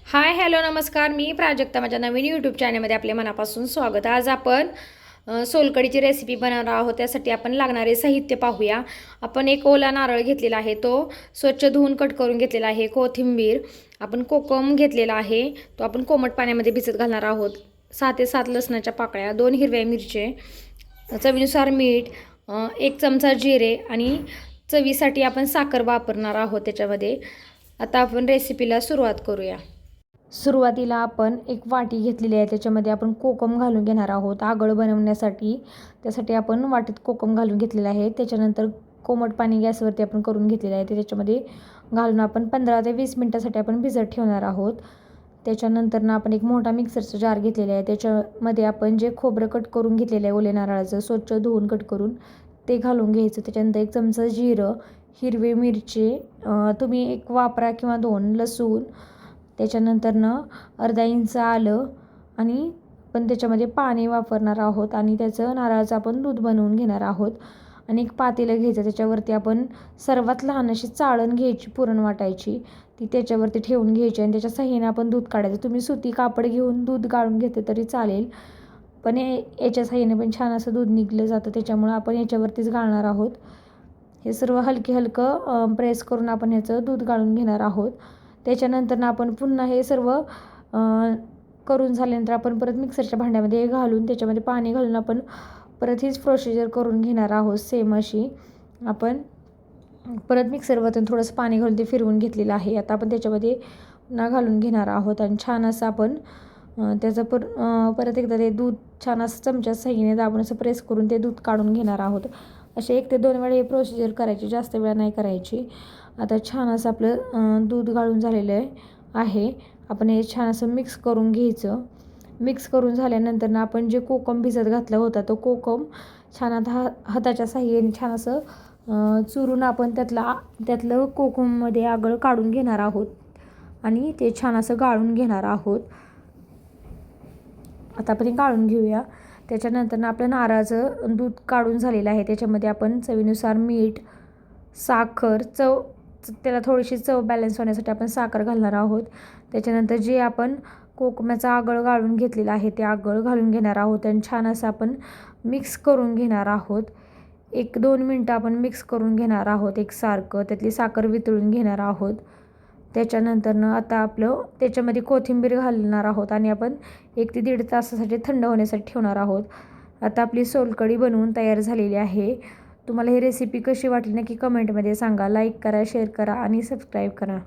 Hi hello नमस्कार. मी प्राजक्ता. माझ्या नवीन YouTube चॅनलमध्ये आपले मनापासून स्वागत. आज आपण सोलकडीची रेसिपी बनवणार आहोत. त्यासाठी आपण लागणारे साहित्य पाहूया. आपण एक ओला नारळ घेतलेला आहे, तो स्वच्छ धुवून कट करून घेतलेला आहे. कोथिंबीर, आपण कोकम घेतलेला आहे, तो आपण कोमट पाण्यामध्ये भिजत घालणार आहोत. 6 ते 7 लसणाच्या पाकळ्या, 2 हिरव्या मिरचे, चवीनुसार मीठ, 1 चमचा जिरे आणि चवीसाठी आपण साखर वापरणार आहोत त्याच्यामध्ये. आता आपण रेसिपीला सुरुवात करूया. सुरुवातीला आपण एक वाटी घेतलेली आहे, त्याच्यामध्ये आपण कोकम घालून घेणार आहोत आगळ बनवण्यासाठी. त्यासाठी आपण वाटीत कोकम घालून घेतलेला आहे. त्याच्यानंतर कोमट पाणी गॅसवरती आपण करून घेतलेलं आहे, ते त्याच्यामध्ये घालून आपण 15 ते 20 मिनटासाठी आपण भिजत ठेवणार आहोत. त्याच्यानंतर आपण एक मोठा मिक्सरचा जार घेतलेला आहे, त्याच्यामध्ये आपण जे खोबरं कट करून घेतलेलं आहे ओले नारळाचं, स्वच्छ धुवून कट करून ते घालून घ्यायचं. त्याच्यानंतर 1 चमचा जिरं, हिरवे मिरची तुम्ही 1 वापरा किंवा 2, लसूण, त्याच्यानंतरनं अर्धा इंच आलं आणि पण त्याच्यामध्ये पाणी वापरणार आहोत आणि त्याचं नारळाचं आपण दूध बनवून घेणार आहोत. आणि एक पातेलं घ्यायचं, त्याच्यावरती आपण सर्वात लहान अशी चाळण घ्यायची, पुरण वाटायची, ती त्याच्यावरती ठेवून घ्यायची आणि त्याच्या साह्याने आपण दूध काढायचं. तुम्ही सुती कापड घेऊन दूध गाळून घेतले तरी चालेल, पण याच्या साह्याने पण छान असं दूध निघलं जातं, त्याच्यामुळं आपण याच्यावरतीच गाळणार आहोत. हे सर्व हलकं प्रेस करून आपण ह्याचं दूध गाळून घेणार आहोत. त्याच्यानंतर आपण पुन्हा हे सर्व करून झाल्यानंतर आपण परत मिक्सरच्या भांड्यामध्ये घालून त्याच्यामध्ये पाणी घालून आपण परत हीच प्रोसिजर करून घेणार आहोत. सेम अशी आपण परत मिक्सरवरून थोडंसं पाणी घालून ते फिरवून घेतलेलं आहे. आता आपण त्याच्यामध्ये पुन्हा घालून घेणार आहोत आणि छान असं आपण त्याचं परत एकदा ते दूध छान असं चमच्या साह्याने दाबून असं प्रेस करून ते दूध काढून घेणार आहोत. असे 1 ते 2 वेळा हे प्रोसिजर करायची, जास्त वेळा नाही करायची. आता छान असं आपलं दूध गाळून झालेलं आहे. आपण हे छान असं मिक्स करून घ्यायचं. मिक्स करून झाल्यानंतर आपण जे कोकम भिजत घातला होता, तो कोकम छान आता हाताच्या साह्याने छान असं चुरून आपण त्यातलं कोकममध्ये आगळ काढून घेणार आहोत आणि ते छान असं गाळून घेणार आहोत. आता आपण हे गाळून घेऊया. त्याच्यानंतर आपलं नारळाचं दूध काढून झालेलं आहे, त्याच्यामध्ये आपण चवीनुसार मीठ, साखर, त्याला थोडीशी चव बॅलन्स होण्यासाठी आपण साखर घालणार आहोत. त्याच्यानंतर जे आपण कोकमाचं आगळ गाळून घेतलेलं आहे, ते आगळ घालून घेणार आहोत आणि छान असं आपण मिक्स करून घेणार आहोत. 1-2 मिनटं आपण मिक्स करून घेणार आहोत एकसारखं. त्यातली साखर वितळून घेणार आहोत. त्याच्यानंतरनं आता आपलं त्याच्यामध्ये कोथिंबीर घालणार आहोत आणि आपण 1 ते 1.5 तासासाठी थंड होण्यासाठी ठेवणार आहोत. आता आपली सोलकढी बनवून तयार झालेली आहे. तुम्हाला ही रेसिपी कशी वाटली नक्की कमेंटमध्ये सांगा. लाईक करा, शेअर करा आणि सबस्क्राईब करा.